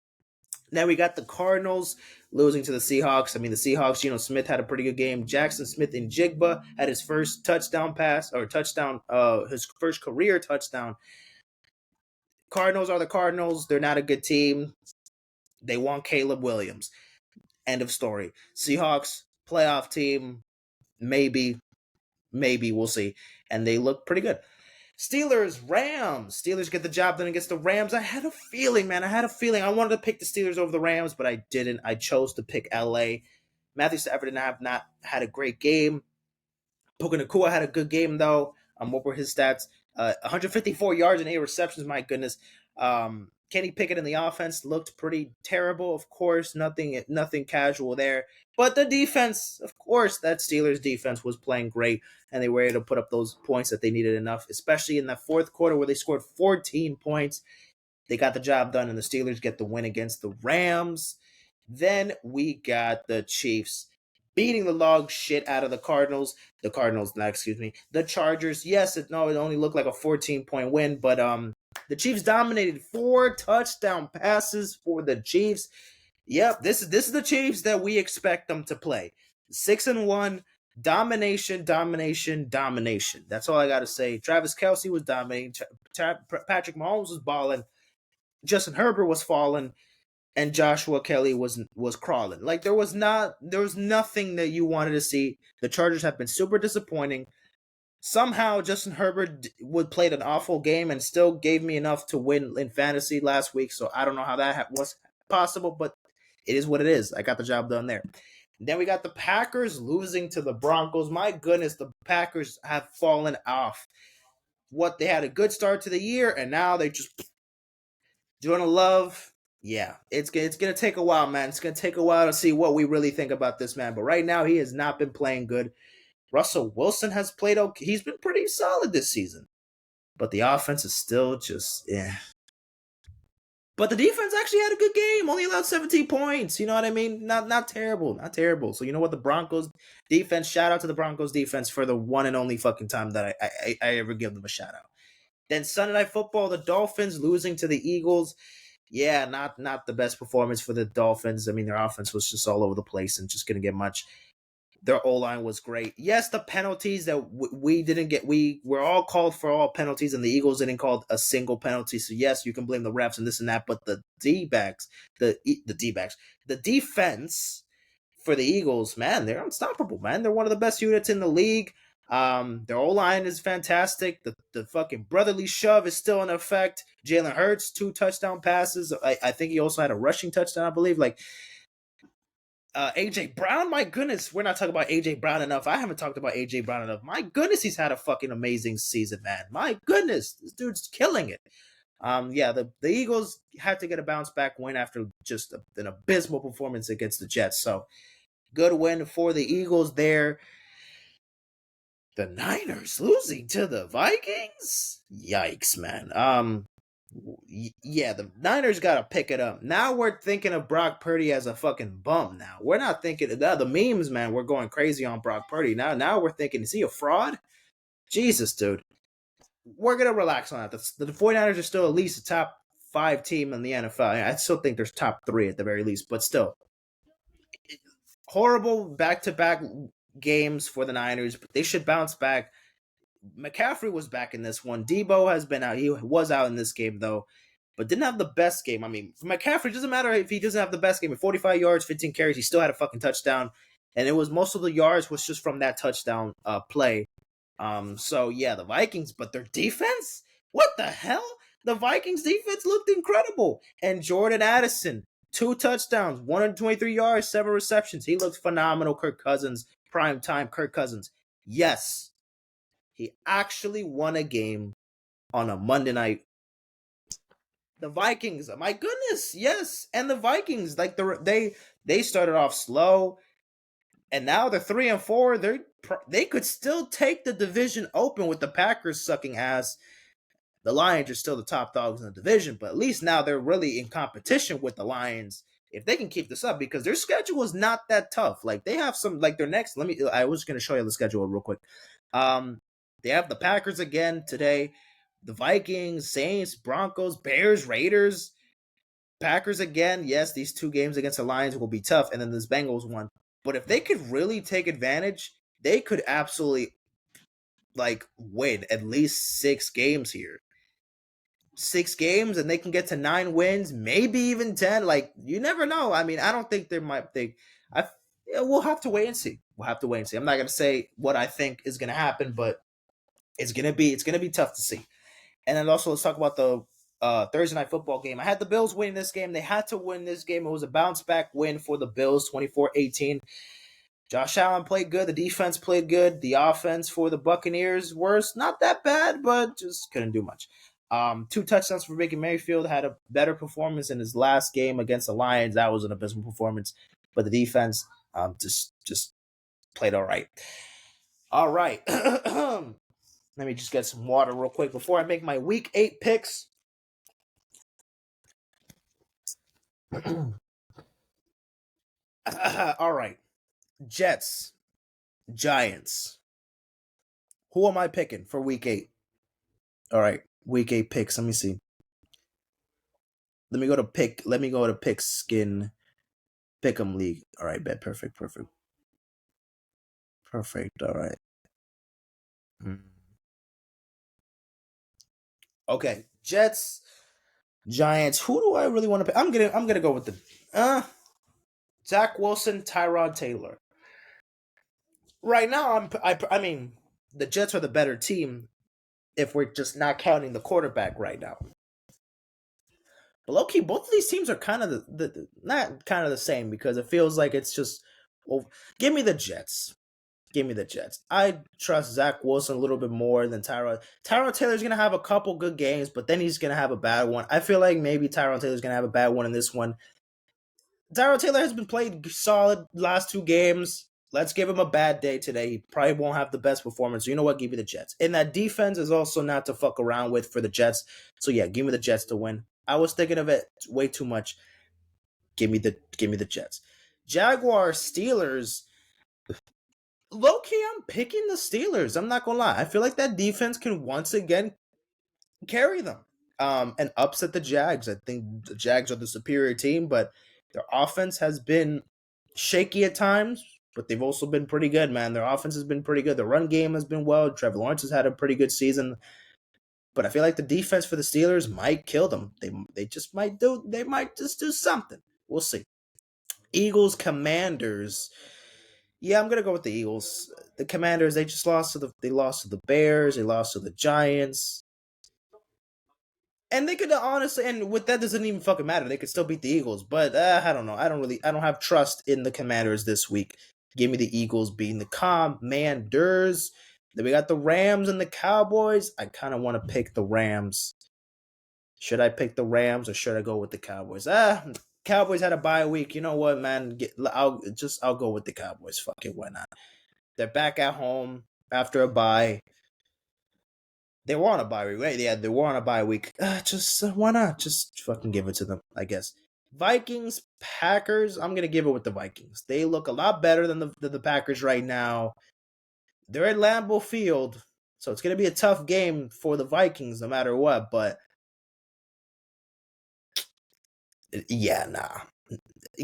Then we got the Cardinals losing to the Seahawks. I mean, the Seahawks, Smith had a pretty good game. Jackson Smith and Jigba had his first touchdown pass, or touchdown, his first career touchdown. Cardinals are the Cardinals. They're not a good team. They want Caleb Williams. End of story. Seahawks, playoff team, maybe, we'll see. And they look pretty good. Steelers, Rams. Steelers get the job done against the Rams. I had a feeling, man. I wanted to pick the Steelers over the Rams, but I didn't. I chose to pick LA. Matthew Stafford have not had a great game. Puka Nacua had a good game, though. What were his stats? 154 yards and 8 receptions. My goodness. Kenny Pickett in the offense looked pretty terrible. Of course, nothing casual there. But the defense, of course, that Steelers defense was playing great, and they were able to put up those points that they needed enough, especially in that fourth quarter where they scored 14 points. They got the job done, and the Steelers get the win against the Rams. Then we got the Chiefs beating the log shit out of the Cardinals. The Chargers. Yes, it only looked like a 14-point win, but the Chiefs dominated 4 touchdown passes for the Chiefs. Yep, this is the Chiefs that we expect them to play. 6-1, domination. That's all I got to say. Travis Kelce was dominating. Patrick Mahomes was balling. Justin Herbert was falling. And Joshua Kelly was crawling. Like there was nothing that you wanted to see. The Chargers have been super disappointing. Somehow Justin Herbert played an awful game and still gave me enough to win in fantasy last week. So I don't know how that was possible, but it is what it is. I got the job done there. Then we got the Packers losing to the Broncos. My goodness, the Packers have fallen off. They had a good start to the year, and now they just doing a love. Yeah, it's gonna take a while, man. It's gonna take a while to see what we really think about this man. But right now, he has not been playing good. Russell Wilson has played okay. He's been pretty solid this season, but the offense is still just But the defense actually had a good game. Only allowed 17 points. You know what I mean? Not terrible. So you know what? The Broncos defense. Shout out to the Broncos defense for the one and only fucking time that I ever give them a shout out. Then Sunday Night Football, the Dolphins losing to the Eagles. Yeah, not the best performance for the Dolphins. I mean, their offense was just all over the place and just couldn't get much. Their O-line was great. Yes, the penalties that we didn't get, we were all called for all penalties, and the Eagles didn't call a single penalty. So yes, you can blame the refs and this and that, but the D-backs, the defense for the Eagles, man, they're unstoppable, man. They're one of the best units in the league. Their O-line is fantastic. The fucking brotherly shove is still in effect. Jalen Hurts, 2 touchdown passes. I think he also had a rushing touchdown, I believe. Like, AJ Brown, my goodness, we're not talking about AJ Brown enough. I haven't talked about AJ Brown enough. My goodness, he's had a fucking amazing season, man. My goodness, this dude's killing it. The Eagles had to get a bounce back win after just an abysmal performance against the Jets. So, good win for the Eagles there. The Niners losing to the Vikings? Yikes, man. The Niners got to pick it up. Now we're thinking of Brock Purdy as a fucking bum now. We're not thinking the memes, man. We're going crazy on Brock Purdy. Now we're thinking, is he a fraud? Jesus, dude. We're going to relax on that. The 49ers are still at least a top 5 team in the NFL. I still think there's top 3 at the very least, but still. Horrible back-to-back games for the Niners, but they should bounce back. McCaffrey was back in this one. Debo has been out. He was out in this game, though, but didn't have the best game. I mean, for McCaffrey, doesn't matter if he doesn't have the best game. At 45 yards, 15 carries, he still had a fucking touchdown, and it was most of the yards was just from that touchdown play. The Vikings, but their defense? What the hell? The Vikings defense looked incredible. And Jordan Addison, 2 touchdowns, 123 yards, 7 receptions. He looked phenomenal. Kirk Cousins, prime time Kirk Cousins. Yes. He actually won a game on a Monday night. The Vikings, my goodness, yes. And the Vikings, like they started off slow, and now they're 3-4. They could still take the division open with the Packers sucking ass. The Lions are still the top dogs in the division, but at least now they're really in competition with the Lions if they can keep this up, because their schedule is not that tough. Like they have some, like their next. I was going to show you the schedule real quick. They have the Packers again today, the Vikings, Saints, Broncos, Bears, Raiders, Packers again. Yes, these 2 games against the Lions will be tough, and then this Bengals one. But if they could really take advantage, they could absolutely like win at least 6 games here. 6 games, and they can get to 9 wins, maybe even 10. Like you never know. I mean, I don't think they might think. We'll have to wait and see. We'll have to wait and see. I'm not gonna say what I think is gonna happen, but it's gonna be tough to see. And then also let's talk about the Thursday night football game. I had the Bills winning this game. They had to win this game. It was a bounce back win for the Bills, 24-18. Josh Allen played good. The defense played good. The offense for the Buccaneers was not that bad, but just couldn't do much. 2 touchdowns for Baker Mayfield. Had a better performance in his last game against the Lions. That was an abysmal performance, but the defense just played all right. All right. Let me just get some water real quick before I make my Week 8 picks. All right. Jets, Giants. Who am I picking for Week 8? All right. Week 8 picks. Let me see. Let me go to Pickskin Pick'em League. All right, bet. Perfect. All right. Okay, Jets, Giants. Who do I really want to pick? I'm gonna go with the Zach Wilson, Tyrod Taylor. Right now, I mean, the Jets are the better team if we're just not counting the quarterback right now. But low key, both of these teams are kind of the not kind of the same, because it feels like it's just. Well, give me the Jets. Give me the Jets. I trust Zach Wilson a little bit more than Tyrod. Tyrod Taylor's gonna have a couple good games, but then he's gonna have a bad one. I feel like maybe Tyrod Taylor's gonna have a bad one in this one. Tyrod Taylor has been played solid last 2 games. Let's give him a bad day today. He probably won't have the best performance. So you know what? Give me the Jets. And that defense is also not to fuck around with for the Jets. So yeah, give me the Jets to win. I was thinking of it way too much. Give me the Jets. Jaguars, Steelers. Low key, I'm picking the Steelers. I'm not gonna lie. I feel like that defense can once again carry them. And upset the Jags. I think the Jags are the superior team, but their offense has been shaky at times, but they've also been pretty good, man. Their offense has been pretty good. The run game has been well. Trevor Lawrence has had a pretty good season. But I feel like the defense for the Steelers might kill them. They might just do something. We'll see. Eagles, Commanders. Yeah, I'm gonna go with the Eagles. The Commanders, they lost to the Bears, they lost to the Giants. And they could honestly, and with that doesn't even fucking matter. They could still beat the Eagles, but I don't know. I don't have trust in the Commanders this week. Give me the Eagles beating the Commanders. Then we got the Rams and the Cowboys. I kind of want to pick the Rams. Should I pick the Rams or should I go with the Cowboys? Cowboys had a bye week. You know what, man? I'll go with the Cowboys. Fuck it, why not? They're back at home after a bye. They were on a bye week, right? Yeah, they were on a bye week. Why not? Just fucking give it to them, I guess. Vikings, Packers. I'm gonna give it with the Vikings. They look a lot better than the Packers right now. They're at Lambeau Field, so it's gonna be a tough game for the Vikings, no matter what. But yeah, nah.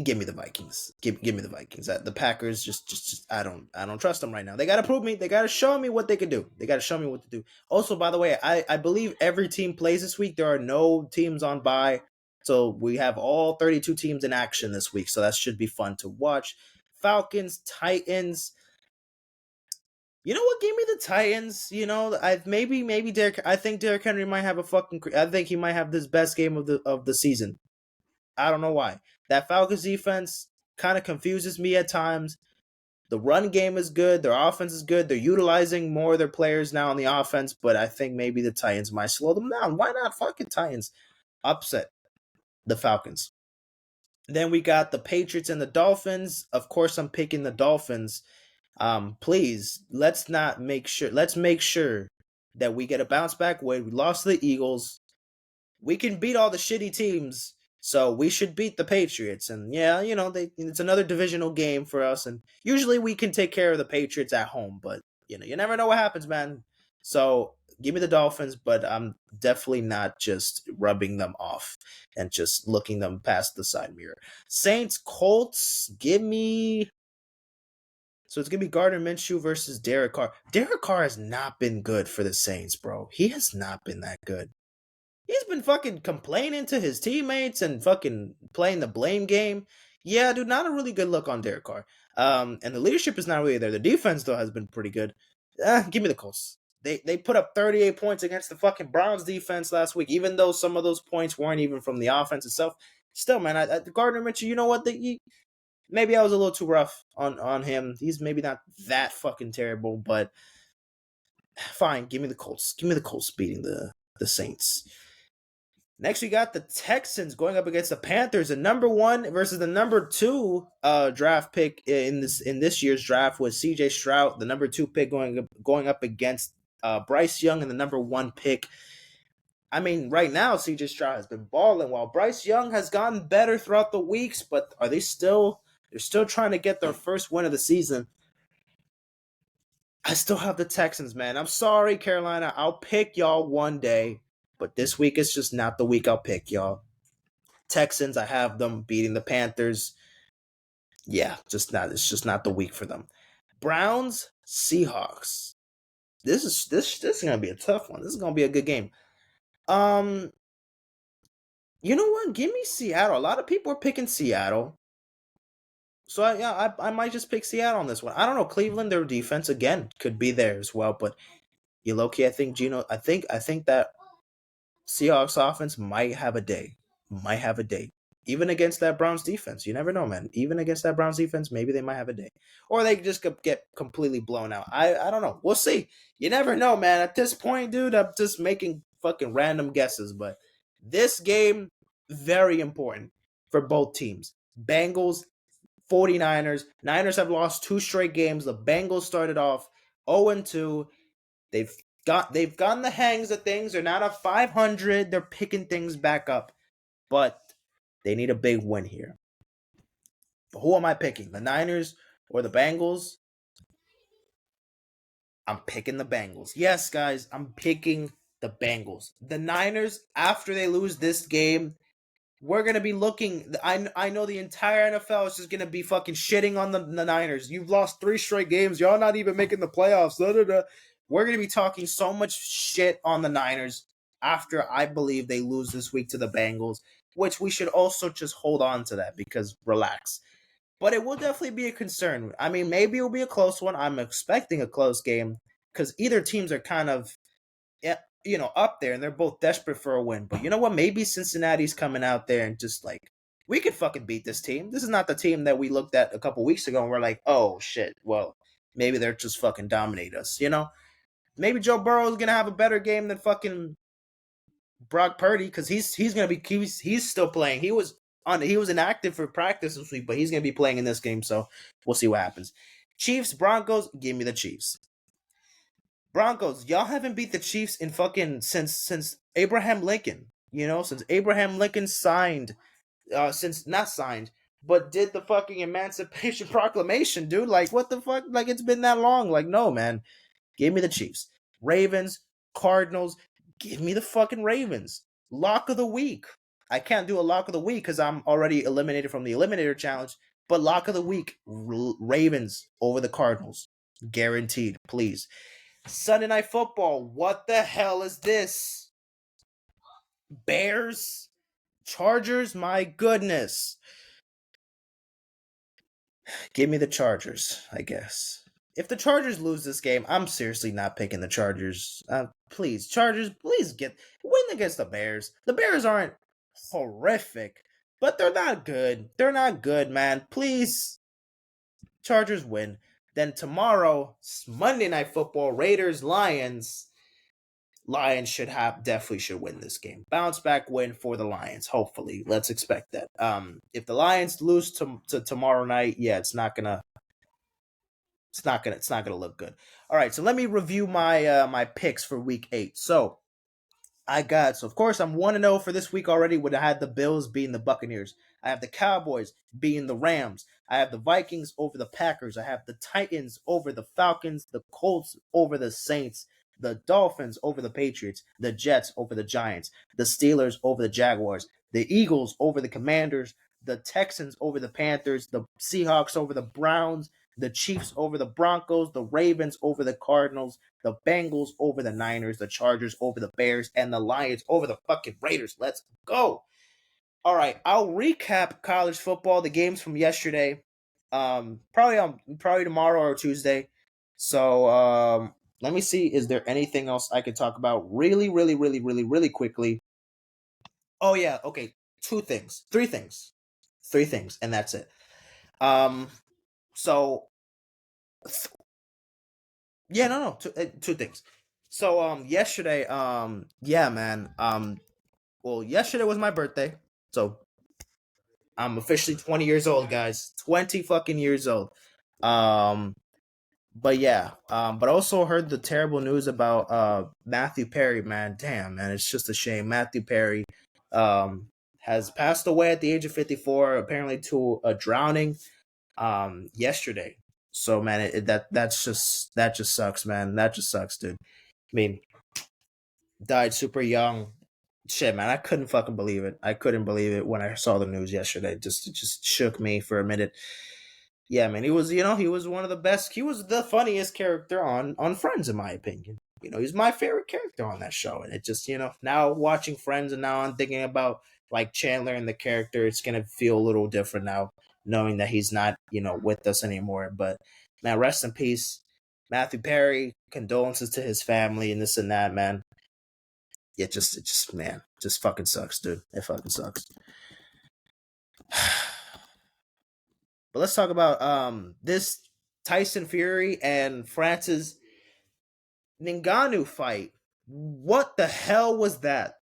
Give me the Vikings. Give me the Vikings. The Packers just I don't trust them right now. They gotta prove me. They gotta show me what they can do. They gotta show me what to do. Also, by the way, I believe every team plays this week. There are no teams on bye, so we have all 32 teams in action this week. So that should be fun to watch. Falcons, Titans. You know what? Give me the Titans. You know, maybe Derrick. I think Derrick Henry might have I think he might have this best game of the season. I don't know why. That Falcons defense kind of confuses me at times. The run game is good. Their offense is good. They're utilizing more of their players now on the offense, but I think maybe the Titans might slow them down. Why not fucking Titans upset the Falcons? Then we got the Patriots and the Dolphins. Of course, I'm picking the Dolphins. Please, let's make sure that we get a bounce back win. We lost to the Eagles. We can beat all the shitty teams, so we should beat the Patriots. And yeah, it's another divisional game for us, and usually we can take care of the Patriots at home, but you never know what happens, man. So give me the Dolphins, but I'm definitely not just rubbing them off and just looking them past the side mirror. Saints, Colts, give me. So it's gonna be Gardner Minshew versus Derek Carr. Derek Carr has not been good for the Saints, bro. He has not been that good. He's been fucking complaining to his teammates and fucking playing the blame game. Yeah, dude, not a really good look on Derek Carr. And the leadership is not really there. The defense though has been pretty good. Give me the Colts. They put up 38 points against the fucking Browns defense last week, even though some of those points weren't even from the offense itself. Still, man, Gardner Mitchell, you know what? Maybe I was a little too rough on him. He's maybe not that fucking terrible, but fine. Give me the Colts. Give me the Colts beating the Saints. Next, we got the Texans going up against the Panthers. The number 1 versus the number 2 draft pick in this year's draft was C.J. Stroud. The number 2 pick going up against Bryce Young and the number 1 pick. I mean, right now C.J. Stroud has been balling while Bryce Young has gotten better throughout the weeks. But are they still? They're still trying to get their first win of the season. I still have the Texans, man. I'm sorry, Carolina. I'll pick y'all one day. But this week is just not the week I'll pick, y'all. Texans, I have them beating the Panthers. Yeah, it's just not the week for them. Browns, Seahawks. This is gonna be a tough one. This is gonna be a good game. You know what? Give me Seattle. A lot of people are picking Seattle. So I might just pick Seattle on this one. I don't know. Cleveland, their defense again could be there as well, but low-key, I think I think that Seahawks offense might have a day. Might have a day. Even against that Browns defense. You never know, man. Even against that Browns defense, maybe they might have a day. Or they just get completely blown out. I don't know. We'll see. You never know, man. At this point, dude, I'm just making fucking random guesses. But this game, very important for both teams. Bengals, 49ers. Niners have lost 2 straight games. The Bengals started off 0-2. They've gotten the hangs of things. They're not at 500. They're picking things back up, but they need a big win here. But who am I picking? The Niners or the Bengals? I'm picking the Bengals. Yes, guys, I'm picking the Bengals. The Niners, after they lose this game, we're going to be looking. I know the entire NFL is just going to be fucking shitting on the Niners. You've lost 3 straight games. Y'all not even making the playoffs. We're going to be talking so much shit on the Niners after I believe they lose this week to the Bengals, which we should also just hold on to that because relax. But it will definitely be a concern. I mean, maybe it'll be a close one. I'm expecting a close game because either teams are kind of up there and they're both desperate for a win. But you know what? Maybe Cincinnati's coming out there and just like, we could fucking beat this team. This is not the team that we looked at a couple weeks ago and we're like, oh shit, well, maybe they're just fucking dominate us, Maybe Joe Burrow is gonna have a better game than fucking Brock Purdy because he's gonna be he's still playing. He was inactive for practice this week, but he's gonna be playing in this game, so we'll see what happens. Chiefs, Broncos, give me the Chiefs. Broncos, y'all haven't beat the Chiefs in fucking since Abraham Lincoln. Since Abraham Lincoln signed, since not signed, but did the fucking Emancipation Proclamation, dude. Like, what the fuck? Like, it's been that long. Like, no, man. Give me the Chiefs. Ravens, Cardinals, give me the fucking Ravens. Lock of the week. I can't do a lock of the week because I'm already eliminated from the Eliminator Challenge. But lock of the week, Ravens over the Cardinals. Guaranteed, please. Sunday Night Football, what the hell is this? Bears? Chargers? My goodness. Give me the Chargers, I guess. If the Chargers lose this game, I'm seriously not picking the Chargers. Please, Chargers, please win against the Bears. The Bears aren't horrific, but they're not good. They're not good, man. Please, Chargers win. Then tomorrow, Monday Night Football, Raiders, Lions. Lions definitely should win this game. Bounce back win for the Lions. Hopefully, let's expect that. If the Lions lose to tomorrow night, yeah, it's not gonna It's not gonna look good. All right, so let me review my picks for week 8. So of course, I'm 1-0 for this week already, when I had the Bills beating the Buccaneers. I have the Cowboys beating the Rams. I have the Vikings over the Packers. I have the Titans over the Falcons, the Colts over the Saints, the Dolphins over the Patriots, the Jets over the Giants, the Steelers over the Jaguars, the Eagles over the Commanders, the Texans over the Panthers, the Seahawks over the Browns, the Chiefs over the Broncos, the Ravens over the Cardinals, the Bengals over the Niners, the Chargers over the Bears, and the Lions over the fucking Raiders. Let's go. All right, I'll recap college football, the games from yesterday. Probably tomorrow or Tuesday. Let me see. Is there anything else I could talk about really, really, really, really, really quickly? Oh yeah, okay. Three things, and that's it. Um, so Yeah, no, two things. Yesterday, yeah, man. Well, yesterday was my birthday, so I'm officially 20 years old, guys. 20 fucking years old. Um, but yeah, but also heard the terrible news about Matthew Perry, man. Damn, man, it's just a shame. Matthew Perry, has passed away at the age of 54, apparently to a drowning, yesterday. So man, that just sucks, man. That just sucks, dude. I mean, died super young. Shit, man, I couldn't fucking believe it. I couldn't believe it when I saw the news yesterday. It just shook me for a minute. Yeah, man, he was one of the best. He was the funniest character on Friends, in my opinion. He's my favorite character on that show, and it just, now watching Friends, and now I'm thinking about like Chandler and the character. It's gonna feel a little different now, knowing that he's not, with us anymore. But now, rest in peace, Matthew Perry. Condolences to his family and this and that, man. It just man, just fucking sucks, dude. It fucking sucks. But let's talk about this Tyson Fury and Francis Ngannou fight. What the hell was that?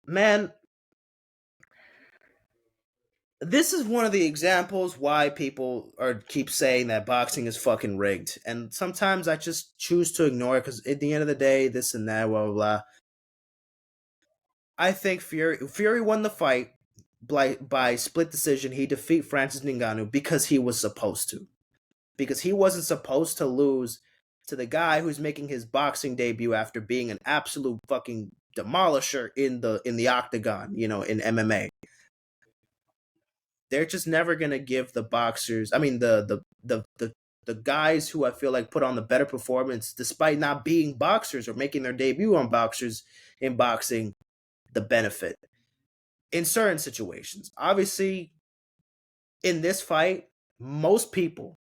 Man, this is one of the examples why people are keep saying that boxing is fucking rigged. And sometimes I just choose to ignore it, because at the end of the day, this and that, blah blah blah. I think Fury won the fight by split decision. He defeat Francis Ngannou because he was supposed to. Because he wasn't supposed to lose to the guy who's making his boxing debut after being an absolute fucking demolisher in the octagon, in MMA. They're just never gonna give the boxers. I mean, the guys who I feel like put on the better performance, despite not being boxers or making their debut on boxers in boxing, the benefit in certain situations. Obviously, in this fight, most people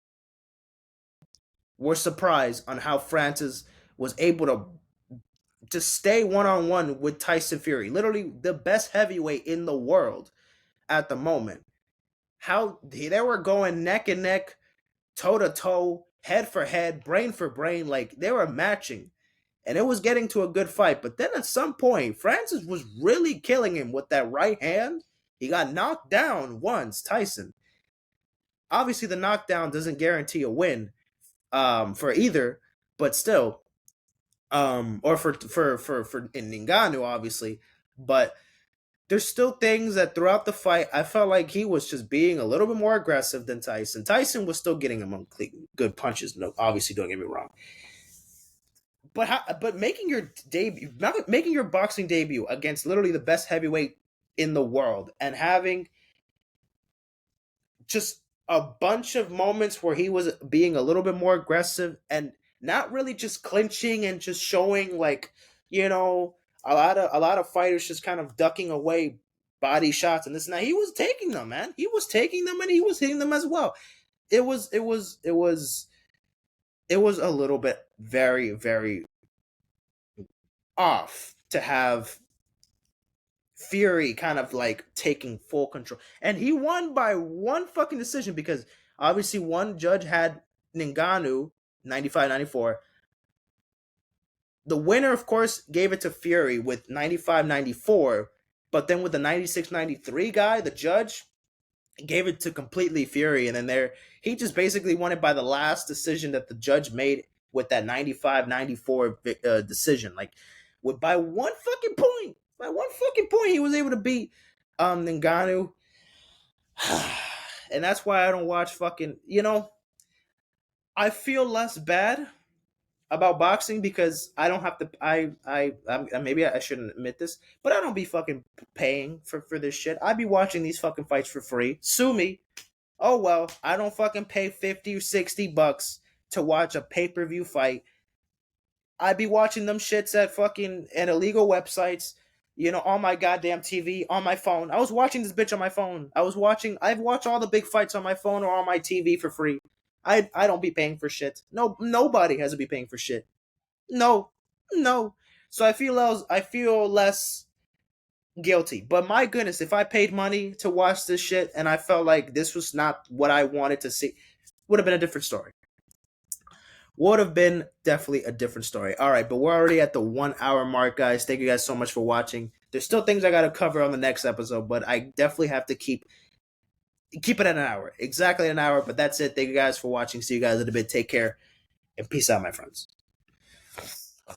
were surprised on how Francis was able to stay one-on-one with Tyson Fury, literally the best heavyweight in the world at the moment. How they were going neck and neck, toe to toe, head for head, brain for brain, like they were matching. And it was getting to a good fight. But then at some point, Francis was really killing him with that right hand. He got knocked down once, Tyson. Obviously, the knockdown doesn't guarantee a win, for either, but still, or for in Ngannou, obviously. But there's still things that throughout the fight, I felt like he was just being a little bit more aggressive than Tyson. Tyson was still getting him on good punches. No, obviously, don't get me wrong. But making your boxing debut against literally the best heavyweight in the world, and having just a bunch of moments where he was being a little bit more aggressive, and not really just clinching and just showing, like, a lot of fighters just kind of ducking away body shots and this and that. He was taking them, man. He was taking them, and he was hitting them as well. It was a little bit very, very off to have Fury kind of like taking full control. And he won by one fucking decision, because obviously one judge had Ngannou 95-94. The winner, of course, gave it to Fury with 95-94. But then with the 96-93 guy, the judge, gave it to completely Fury, and then he just basically won it by the last decision that the judge made with that 95-94 decision. Like, by one fucking point, he was able to beat Ngannou. And that's why I don't watch fucking. I feel less bad about boxing because I don't have to. Maybe I shouldn't admit this, but I don't be fucking paying for this shit. I be watching these fucking fights for free. Sue me. Oh well, I don't fucking pay 50 or $60 to watch a pay-per-view fight. I be watching them shits at fucking and illegal websites, on my goddamn TV, on my phone. I was watching this bitch on my phone. I've watched all the big fights on my phone or on my TV for free. I don't be paying for shit. No, nobody has to be paying for shit. No, no. So I feel less guilty. But my goodness, if I paid money to watch this shit and I felt like this was not what I wanted to see, would have been a different story. Would have been definitely a different story. All right, but we're already at the 1 hour mark, guys. Thank you guys so much for watching. There's still things I got to cover on the next episode, but I definitely have to keep it at an hour, exactly an hour. But that's it. Thank you guys for watching. See you guys in a bit. Take care and peace out, my friends.